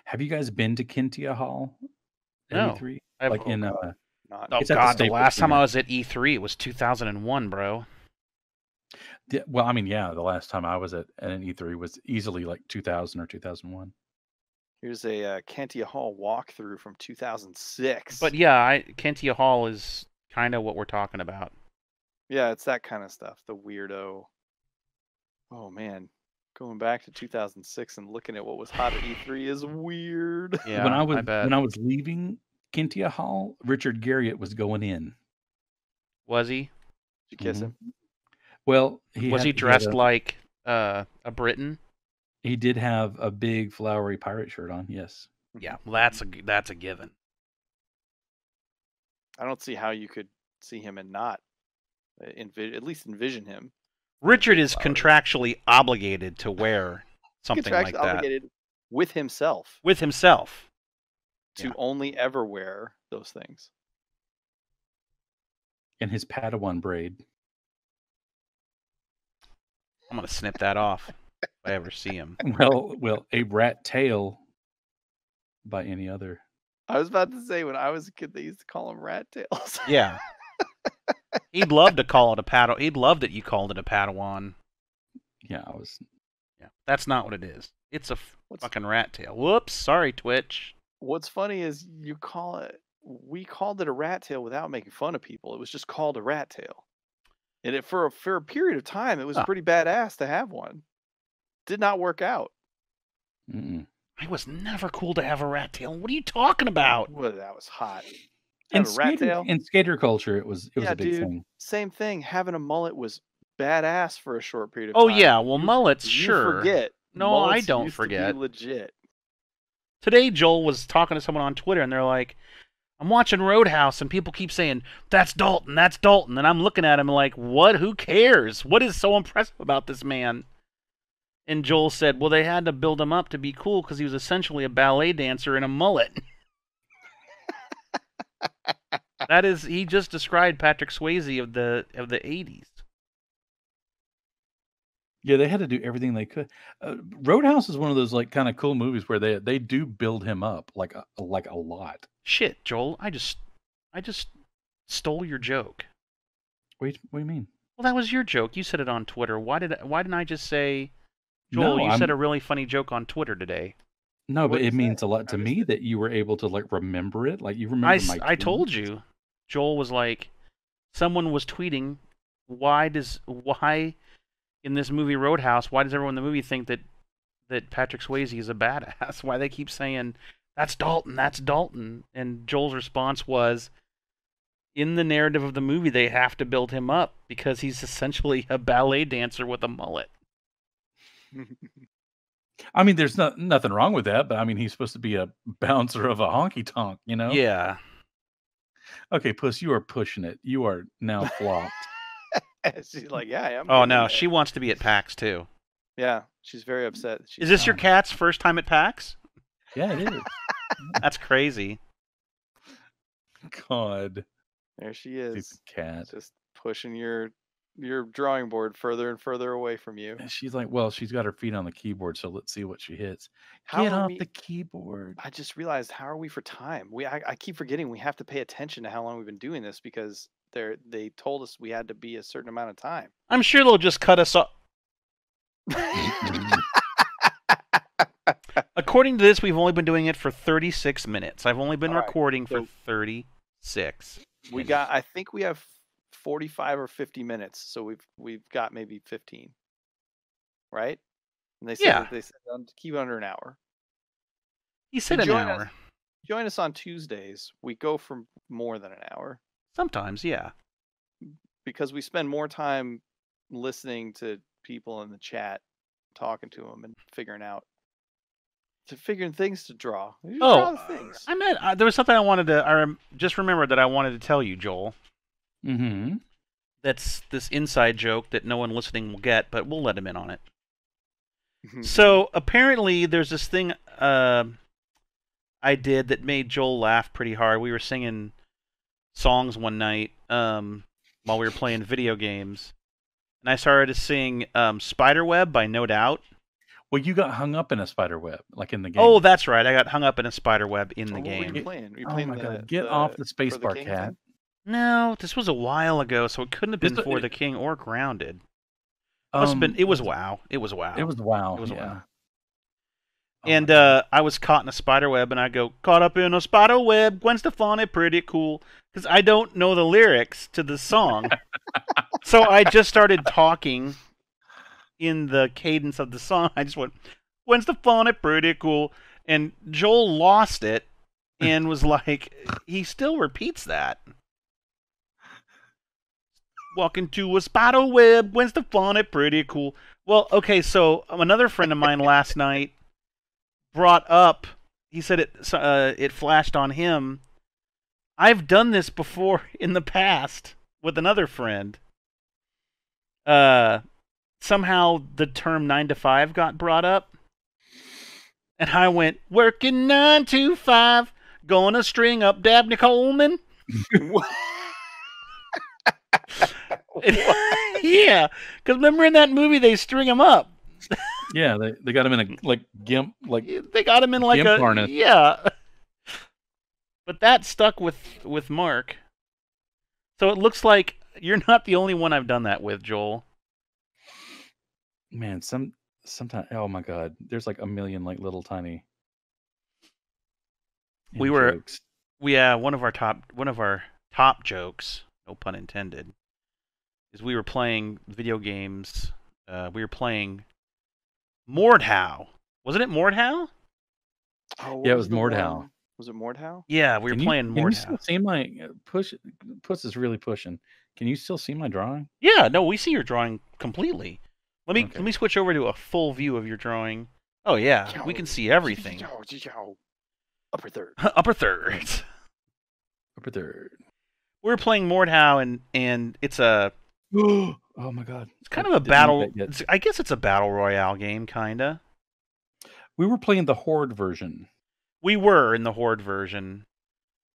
Have you guys been to Kintia Hall? No. E3? The last time I was at E3, it was 2001, bro. Well, I mean, yeah, the last time I was at an E3 was easily like 2000 or 2001. Here's a Kintia Hall walkthrough from 2006. But yeah, Kintia Hall is kind of what we're talking about. Yeah, it's that kind of stuff. The weirdo. Oh man, going back to 2006 and looking at what was hot at E3 is weird. Yeah, when I was leaving Kintia Hall, Richard Garriott was going in. Was he? Did you kiss him? Well, was he dressed like a Briton? He did have a big flowery pirate shirt on. Yes. Yeah, well, that's a given. I don't see how you could see him and not at least envision him. Richard is contractually obligated to wear something like that. Obligated with himself. With himself. To only ever wear those things. And his Padawan braid. I'm going to snip that off if I ever see him. Well, a rat tail by any other. I was about to say, when I was a kid, they used to call them rat tails. Yeah. He'd love to call it a Padawan. He'd love that you called it a Padawan. Yeah, Yeah, that's not what it is. It's a fucking rat tail. Whoops, sorry, Twitch. What's funny is we called it a rat tail without making fun of people. It was just called a rat tail. And for a period of time, it was pretty badass to have one. Did not work out. It was never cool to have a rat tail. What are you talking about? Well, that was hot. In skater culture, it was a big thing. Same thing. Having a mullet was badass for a short period of time. Oh yeah, well, mullets, sure. You forget. No, mullets I don't used forget. To be legit. Today, Joel was talking to someone on Twitter, and they're like, I'm watching Roadhouse, and people keep saying, that's Dalton, that's Dalton. And I'm looking at him like, what? Who cares? What is so impressive about this man? And Joel said, well, they had to build him up to be cool because he was essentially a ballet dancer in a mullet. He just described Patrick Swayze of the 80s. Yeah, they had to do everything they could. Roadhouse is one of those like kind of cool movies where they do build him up like a lot. Shit, Joel, I just stole your joke. Wait, what do you mean? Well, that was your joke. You said it on Twitter. Why didn't I just say Joel, No, you said a really funny joke on Twitter today. No, What but it is means that? a lot to I missed me it. that you were able to like remember it. Like you remember my I told tweets. you. Joel was like, someone was tweeting, why in this movie Roadhouse, why does everyone in the movie think that Patrick Swayze is a badass? Why they keep saying, that's Dalton, that's Dalton? And Joel's response was, in the narrative of the movie, they have to build him up because he's essentially a ballet dancer with a mullet. I mean, there's nothing wrong with that, but I mean, he's supposed to be a bouncer of a honky tonk, you know? Yeah. Okay, Puss, you are pushing it. You are now flopped. She's like, yeah, I am. Oh, getting no, there. she wants to be at PAX, too. Yeah, she's very upset. Is this your cat's first time at PAX? Yeah, it is. That's crazy. God, There she is. stupid cat. Just pushing your drawing board further and further away from you. And she's like, well, she's got her feet on the keyboard, so let's see what she hits. How Get are off we- the keyboard. I just realized, how are we for time? I keep forgetting we have to pay attention to how long we've been doing this because they told us we had to be a certain amount of time. I'm sure they'll just cut us off. According to this, we've only been doing it for 36 minutes. I've only been All right, recording for so- 36. I think we have 45 or 50 minutes, so we've got maybe 15. Right? And they said Yeah. they said keep it under an hour. He said an join hour. us. Join us on Tuesdays. We go for more than an hour Sometimes, yeah. because we spend more time listening to people in the chat, talking to them, and figuring things to draw. You draw the things. I meant there was something I wanted to. Just remembered that I wanted to tell you, Joel. Mm-hmm. That's this inside joke that no one listening will get, but we'll let him in on it. So apparently, there's this thing I did that made Joel laugh pretty hard. We were singing songs one night while we were playing video games, and I started to sing "Spiderweb" by No Doubt. Well, you got hung up in a spider web, like in the game. Oh, that's right. I got hung up in a spiderweb in the What were game. you playing? Were you Oh playing my the, God, get off the for spacebar, king cat. thing? No, this was a while ago, so it couldn't have been This- for the King or Grounded. Must have been. It was WoW. It was WoW. It was wow. It was yeah. WoW. Oh And my God. I was caught in a spider web, and I go, caught up in a spider web, Gwen Stefani, pretty cool. Because I don't know the lyrics to the song. So I just started talking in the cadence of the song. I just went, Gwen Stefani, pretty cool. And Joel lost it and was like, he still repeats that. Walking to a spider web, Gwen Stefani, pretty cool. Well, okay, so another friend of mine last night brought up, he said it flashed on him. I've done this before in the past with another friend. Somehow the term 9 to 5 got brought up. And I went, working 9 to 5, gonna string up Dabney Coleman. Yeah, because remember in that movie they string him up. Yeah, they got him in a like gimp, like They got him in like Gimp a harness. yeah. But that stuck with Mark. So it looks like you're not the only one I've done that with, Joel. man. Sometimes, oh my God, there's like a million like little tiny. We were- jokes. One of our top jokes, no pun intended, is we were playing video games. We were playing Mordhau. Wasn't it Mordhau? Oh, what Yeah, it was the Mordhau. one- Was it Mordhau? Yeah, we were playing Can you still Mordhau. see my push? Puss is really pushing. Can you still see my drawing? Yeah, no, we see your drawing completely. Let Okay. me switch over to a full view of your drawing. Oh yeah, we can see everything. Upper third. Upper thirds. Upper third. We were playing Mordhau, and it's a Oh my God! it's kind I of a didn't battle. know that yet. I guess it's a battle royale game, kinda. We were playing the Horde version. We were in the Horde version.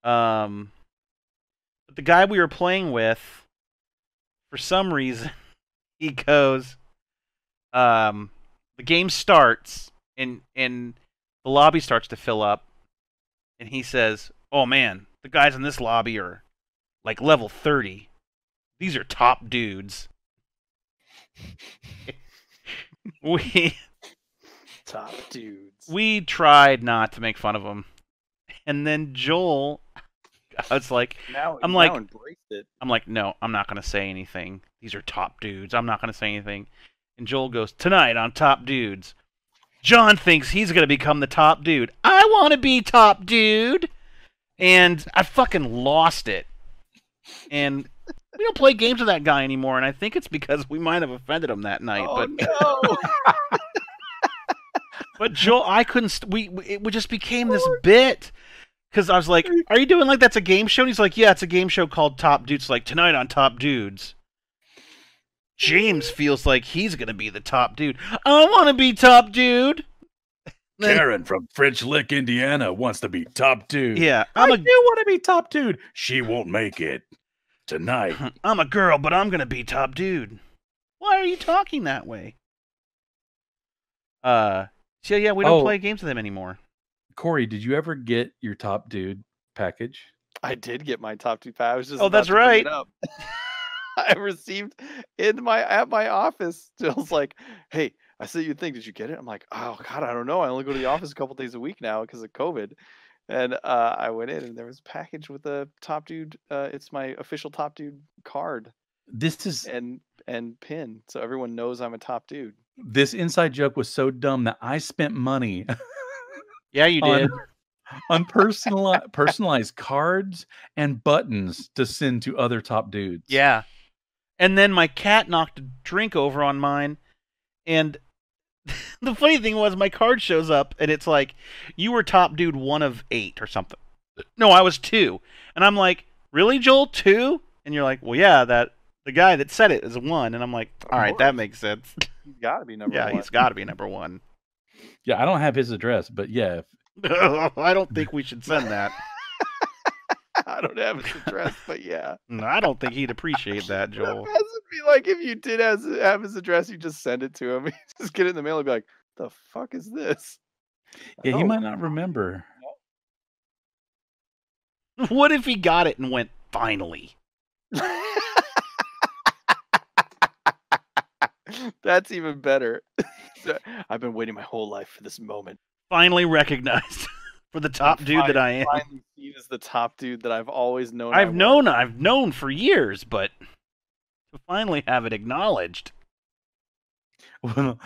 But the guy we were playing with, for some reason, he goes, the game starts and the lobby starts to fill up, and he says, "Oh man, the guys in this lobby are like level 30. These are top dudes." Top dudes. We tried not to make fun of him, and then Joel, I was like, Now embraced it. I'm like, no, I'm not gonna say anything. These are top dudes. I'm not gonna say anything. And Joel goes, tonight on Top Dudes, John thinks he's gonna become the top dude. I want to be top dude, and I fucking lost it. And we don't play games with that guy anymore, and I think it's because we might have offended him that night. Oh, but no. But Joel, I couldn't. It just became this bit because I was like, "Are you doing like that's a game show?" And he's like, "Yeah, it's a game show called Top Dudes." Like tonight on Top Dudes, James feels like he's gonna be the top dude. I want to be top dude. Karen from French Lick, Indiana, wants to be top dude. Yeah, I do want to be top dude. She won't make it tonight. I'm a girl, but I'm gonna be top dude. Why are you talking that way? So yeah, we don't play games with him anymore. Corey, did you ever get your top dude package? I did get my top dude package. I was just that's right. I received at my office. Jill's like, "Hey, I sent you a thing. Did you get it?" I'm like, "Oh God, I don't know. I only go to the office a couple days a week now because of COVID." And I went in, and there was a package with a top dude. It's my official top dude card. This is and pin, so everyone knows I'm a top dude. This inside joke was so dumb that I spent money. Yeah, you did. On personalized cards and buttons to send to other top dudes. Yeah. And then my cat knocked a drink over on mine, and the funny thing was my card shows up, and it's like, you were top dude 1 of 8 or something. No, I was 2. And I'm like, really, Joel? 2? And you're like, well, yeah, the guy that said it is 1. And I'm like, all right, that makes sense. He's got to be number 1. Yeah, he's got to be number 1. Yeah, I don't have his address, but yeah. I don't think we should send that. I don't have his address, but yeah. No, I don't think he'd appreciate that, Joel. It would be like if you did have his address, you just send it to him. You just get it in the mail and be like, the fuck is this? Yeah, he might not remember. What if he got it and went, finally? That's even better. I've been waiting my whole life for this moment. Finally recognized for the top dude that I am. Finally seen as the top dude that I've always known. I've known for years, but to finally have it acknowledged. Well,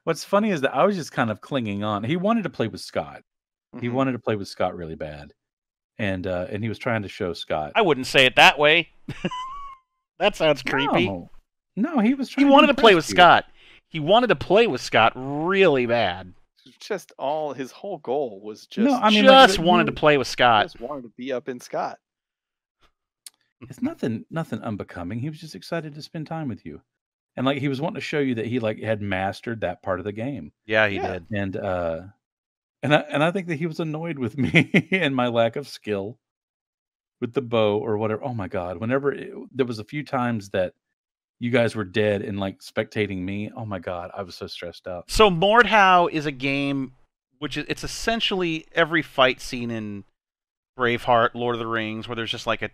what's funny is that I was just kind of clinging on. He wanted to play with Scott. Mm-hmm. He wanted to play with Scott really bad, and he was trying to show Scott. I wouldn't say it that way. That sounds creepy. No, he was trying. He wanted to play with Scott. He wanted to play with Scott really bad. Just his whole goal was just. No, I mean, just wanted to play with Scott. Just wanted to be up in Scott. It's nothing unbecoming. He was just excited to spend time with you, and like he was wanting to show you that he like had mastered that part of the game. Yeah, he did. And I think that he was annoyed with me and my lack of skill with the bow or whatever. Oh my God! There was a few times that you guys were dead and like spectating me. Oh my God, I was so stressed out. So Mordhau is a game it's essentially every fight scene in Braveheart, Lord of the Rings, where there's just like a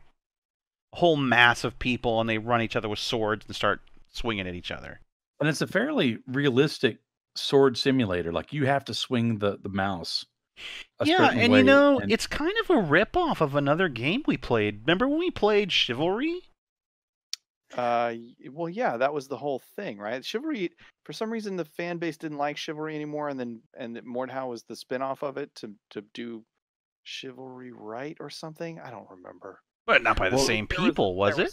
whole mass of people and they run each other with swords and start swinging at each other. And it's a fairly realistic sword simulator. Like you have to swing the mouse. Yeah, and you know, it's kind of a ripoff of another game we played. Remember when we played Chivalry? Well, yeah, that was the whole thing, right? Chivalry, for some reason, the fan base didn't like Chivalry anymore, and Mordhau was the spinoff of it to do Chivalry Right or something. I don't remember. But not by the same people, was it?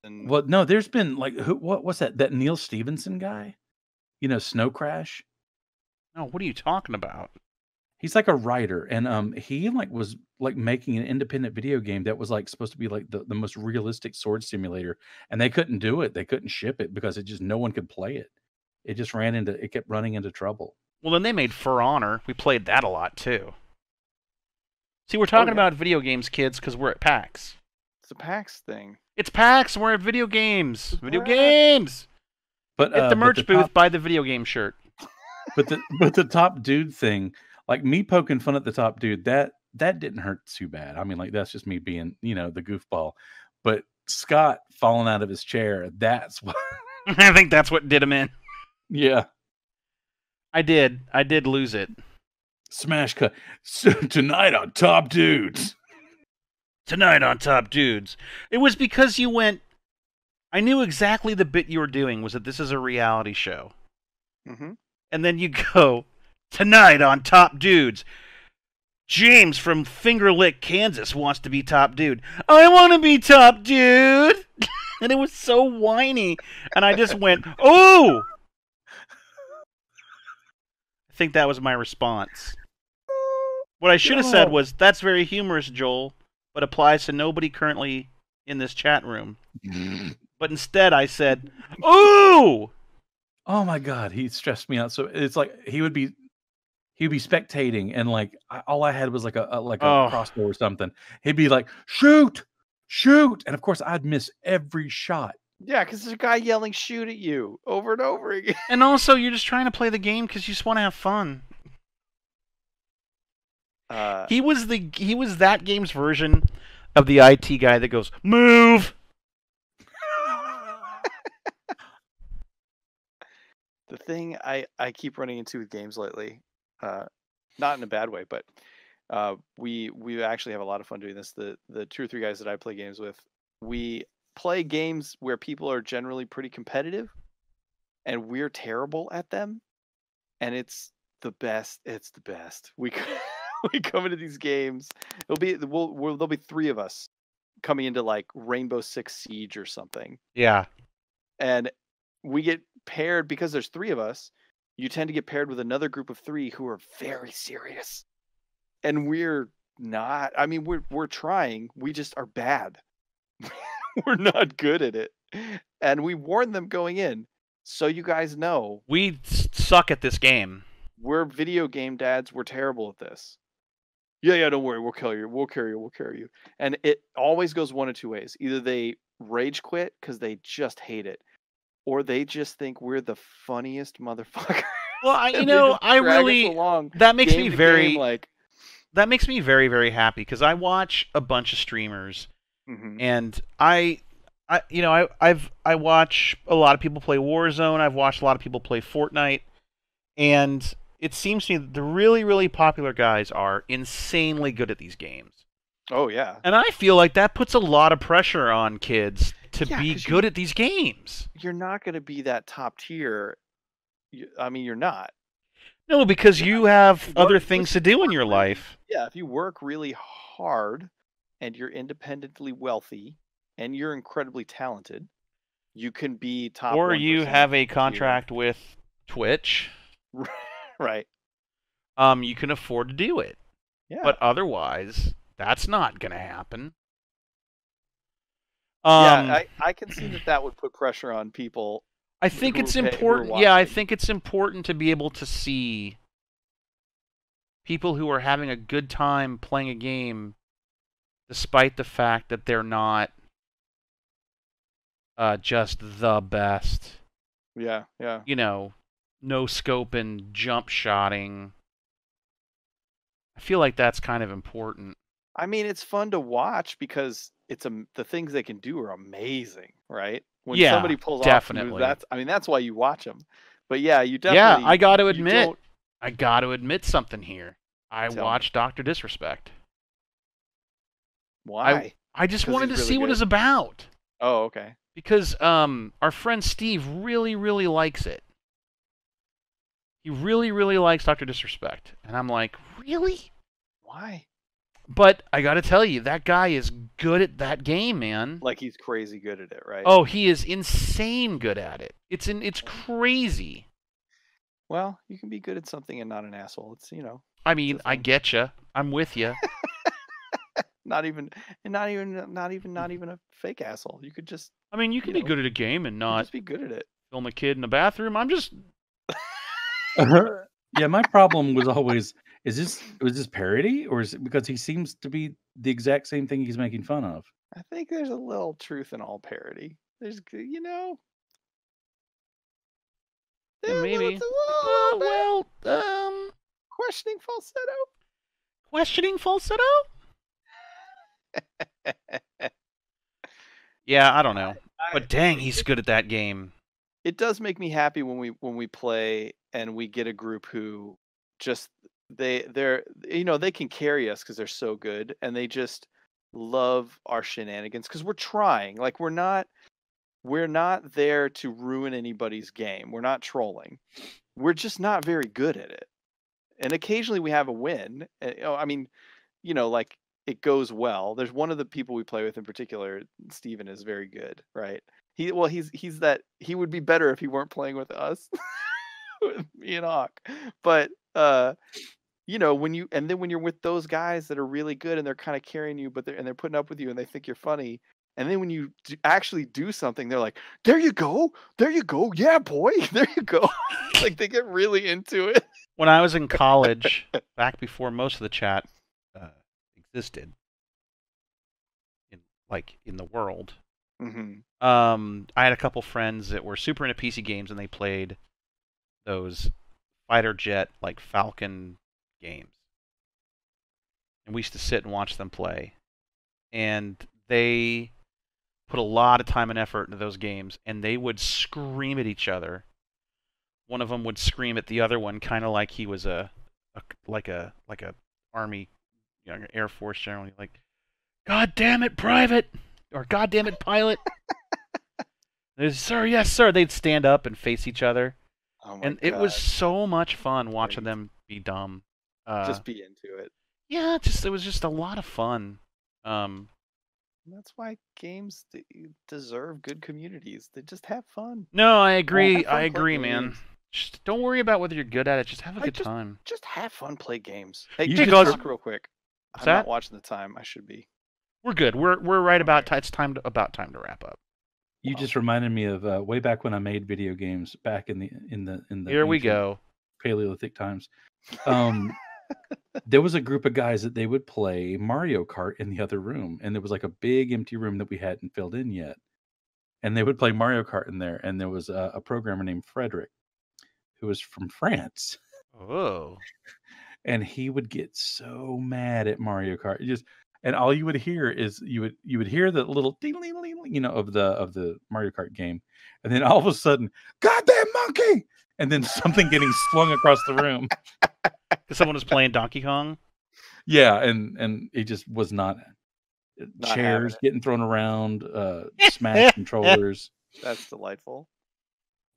Well, no, there's been like what's that? That Neil Stevenson guy? You know, Snow Crash? No, what are you talking about? He's like a writer, and he like was like making an independent video game that was like supposed to be like the most realistic sword simulator, and they couldn't do it. They couldn't ship it because no one could play it. It kept running into trouble. Well, then they made For Honor. We played that a lot too. See, we're talking about video games, kids, because we're at PAX. It's a PAX thing. It's PAX. We're at video games. Video games. But at the merch booth, buy the video game shirt. But the top dude thing. Like me poking fun at the top dude, that didn't hurt too bad. I mean, like that's just me being, the goofball. But Scott falling out of his chair, that's what I think that's what did him in. Yeah. I did lose it. Smash cut. So, tonight on Top Dudes. Tonight on Top Dudes. It was because you went... I knew exactly the bit you were doing was that this is a reality show. Mm-hmm. And then you go, tonight on Top Dudes, James from Finger Lick, Kansas wants to be top dude. I want to be top dude! And it was so whiny. And I just went, oh! I think that was my response. What I should have said was, that's very humorous, Joel, but applies to nobody currently in this chat room. But instead I said, ooh! Oh my God, he stressed me out. So it's like he'd be spectating, and like all I had was like a crossbow or something. He'd be like, shoot, and of course I'd miss every shot. Yeah, because there's a guy yelling "shoot" at you over and over again. And also, you're just trying to play the game because you just want to have fun. He was that game's version of the IT guy that goes, move. The thing I keep running into with games lately, not in a bad way, but we actually have a lot of fun doing this. The 2 or 3 guys that I play games with, we play games where people are generally pretty competitive, and we're terrible at them, and it's the best. It's the best. We come into these games. There'll be 3 of us coming into like Rainbow Six Siege or something. Yeah. And we get paired because there's 3 of us. You tend to get paired with another group of 3 who are very serious, and we're not. I mean, we're trying. We just are bad. We're not good at it, and we warn them going in, so you guys know we suck at this game. We're video game dads. We're terrible at this. Yeah, don't worry. We'll carry you. And it always goes one of 2 ways. Either they rage quit because they just hate it, or they just think we're the funniest motherfucker. Well, that makes me very very happy because I watch a bunch of streamers, and I watch a lot of people play Warzone. I've watched a lot of people play Fortnite, and it seems to me that the really, really popular guys are insanely good at these games. Oh, yeah. And I feel like that puts a lot of pressure on kids to be good at these games. You're not going to be that top tier. I mean, you're not. No, because you have other things to do in your life. Yeah, if you work really hard and you're independently wealthy and you're incredibly talented, you can be top. Or you have a contract with Twitch. Right. You can afford to do it. Yeah. But otherwise, that's not going to happen. Yeah, I can see that would put pressure on people. I think it's important. Yeah, I think it's important to be able to see people who are having a good time playing a game, despite the fact that they're not just the best. Yeah. You know, no scope and jump shotting. I feel like that's kind of important. I mean, it's fun to watch because the things they can do are amazing, right? When somebody pulls off a move, that's why you watch them. But yeah, you definitely. Yeah, I got to admit something here. I watched Dr. Disrespect. Why? I just wanted to see what it's about. Oh, okay. Because our friend Steve really, really likes it. He really, really likes Dr. Disrespect. And I'm like, really? Why? But I got to tell you, that guy is good at that game, man. Like he's crazy good at it, right? Oh, he is insane good at it. It's crazy. Well, you can be good at something and not an asshole. It's, I mean, I get you. I'm with you. not even a fake asshole. You could just. I mean, you can be good at a game and not just be good at it. Film a kid in the bathroom. I'm just. Yeah, my problem was always: was this parody, or is it because he seems to be the exact same thing he's making fun of? I think there's a little truth in all parody. There's, maybe. Questioning falsetto. Questioning falsetto? Yeah, I don't know. But dang, he's good at that game. it does make me happy when we play and we get a group who just they're they can carry us because they're so good, and they just love our shenanigans because we're trying. Like we're not there to ruin anybody's game. We're not trolling. We're just not very good at it. And occasionally we have a win. I mean, like it goes well. There's one of the people we play with in particular, Steven, is very good, right? He would be better if he weren't playing with us, with me and Hawk. But when you're with those guys that are really good and they're kind of carrying you, but they're putting up with you and they think you're funny. And then when you actually do something, they're like, there you go. Yeah, boy. There you go. Like they get really into it. When I was in college, back before most of the chat existed in the world, I had a couple friends that were super into PC games, and they played those fighter jet, like Falcon games. And we used to sit and watch them play. And they put a lot of time and effort into those games, and they would scream at each other. One of them would scream at the other one, kind of like he was a army, Air Force general, like, "God damn it, private!" or "God damn it, pilot!" "Sir, yes, sir." They'd stand up and face each other, and it was so much fun watching them be dumb. Just be into it. Yeah, it was just a lot of fun. That's why games deserve good communities. They just have fun. No, I agree. I agree, man. Just don't worry about whether you're good at it. Just have a good time. Just have fun. Play games. Hey, You just go- talk real quick. I'm not watching the time. I should be. We're good. We're right about it's about time to wrap up. You just reminded me of way back when I made video games back in the Here we go. Paleolithic times. There was a group of guys that they would play Mario Kart in the other room, and there was like a big empty room that we hadn't filled in yet, and they would play Mario Kart in there. And there was a programmer named Frederick, who was from France. Oh. And he would get so mad at Mario Kart. And all you would hear is you would hear the little ding ding ding, of the Mario Kart game, and then all of a sudden, "Goddamn monkey!" and then something getting slung across the room. Because someone was playing Donkey Kong. Yeah, and it just was not chairs getting thrown around, smashed controllers. That's delightful.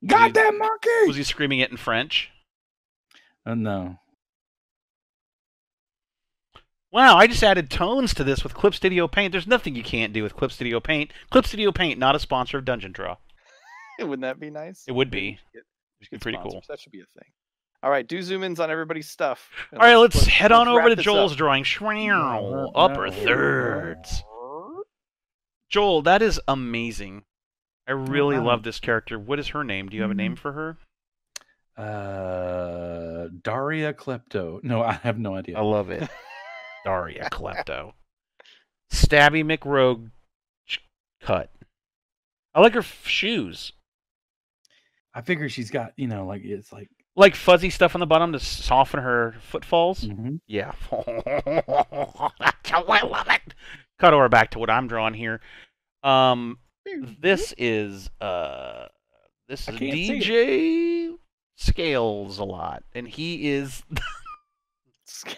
"Goddamn monkey!" Was he screaming it in French? No. Wow, I just added tones to this with Clip Studio Paint. There's nothing you can't do with Clip Studio Paint. Clip Studio Paint, not a sponsor of Dungeon Draw. Wouldn't that be nice? It would be. It'd be pretty cool. That should be a thing. All right, do zoom-ins on everybody's stuff. All right, let's head on over to this Joel's up. drawing. Upper thirds. Joel, that is amazing. I really love this character. What is her name? Do you have a name for her? Daria Klepto. No, I have no idea. I love it. Daria Klepto. Stabby McRogue cut. I like her shoes. I figure she's got, it's like fuzzy stuff on the bottom to soften her footfalls. Mm-hmm. Yeah. That's how I love it. Cut over back to what I'm drawing here. This is DJ Scales a lot, and he is Scales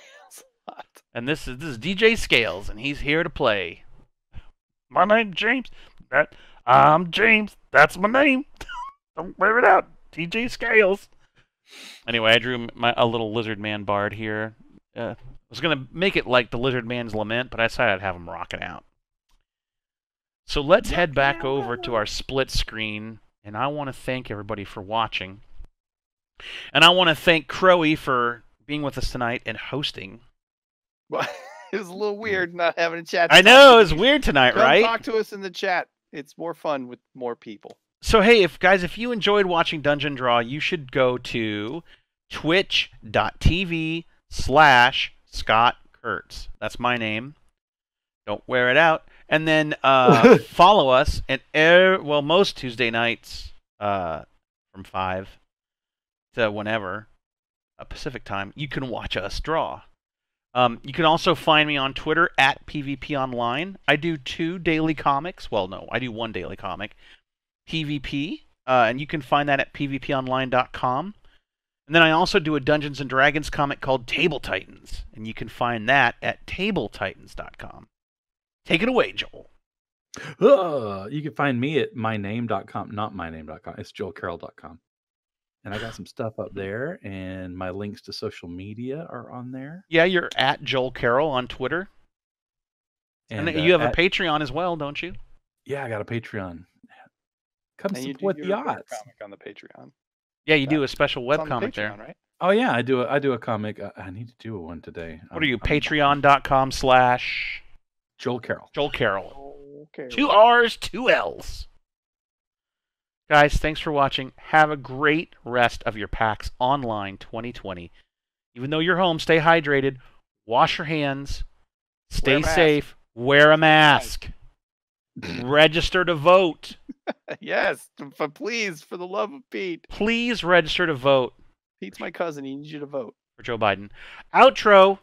a lot. And this is DJ Scales, and he's here to play. My name's James. I'm James. That's my name. Don't wear it out. DJ Scales. Anyway, I drew a little lizard man bard here. I was going to make it like the Lizard Man's Lament, but I decided I'd have him rock it out. So let's head back over to our split screen, and I want to thank everybody for watching. And I want to thank Crowy for being with us tonight and hosting. Well, it was a little weird not having a chat. I know, it was weird tonight, Come right? Talk to us in the chat. It's more fun with more people. So hey, if you enjoyed watching Dungeon Draw, you should go to twitch.tv/Scott Kurtz. That's my name. Don't wear it out. And then follow us and most Tuesday nights from 5 to whenever Pacific time, you can watch us draw. You can also find me on Twitter at PvP Online. I do 2 daily comics. Well, no, I do 1 daily comic. PvP and you can find that at pvponline.com. And then I also do a Dungeons and Dragons comic called Table Titans, and you can find that at tabletitans.com. Take it away, Joel. You can find me at myname.com, not myname.com. It's joelcarroll.com. And I got some stuff up there, and my links to social media are on there. Yeah, you're at Joel Carroll on Twitter. And you have a Patreon as well, don't you? Yeah, I got a Patreon. Come and support the odds. Comic on the Patreon. Yeah, you do a special webcomic Patreon, there. Right? Oh yeah, I do a comic. I need to do one today. What are you? Patreon.com/ Joel Carroll. Joel Carroll. Okay. 2 R's, 2 L's. Guys, thanks for watching. Have a great rest of your PAX Online 2020. Even though you're home, stay hydrated. Wash your hands. Stay safe. Wear a mask. Register to vote. Yes, but please, for the love of Pete. Please register to vote. Pete's my cousin. He needs you to vote. For Joe Biden. Outro.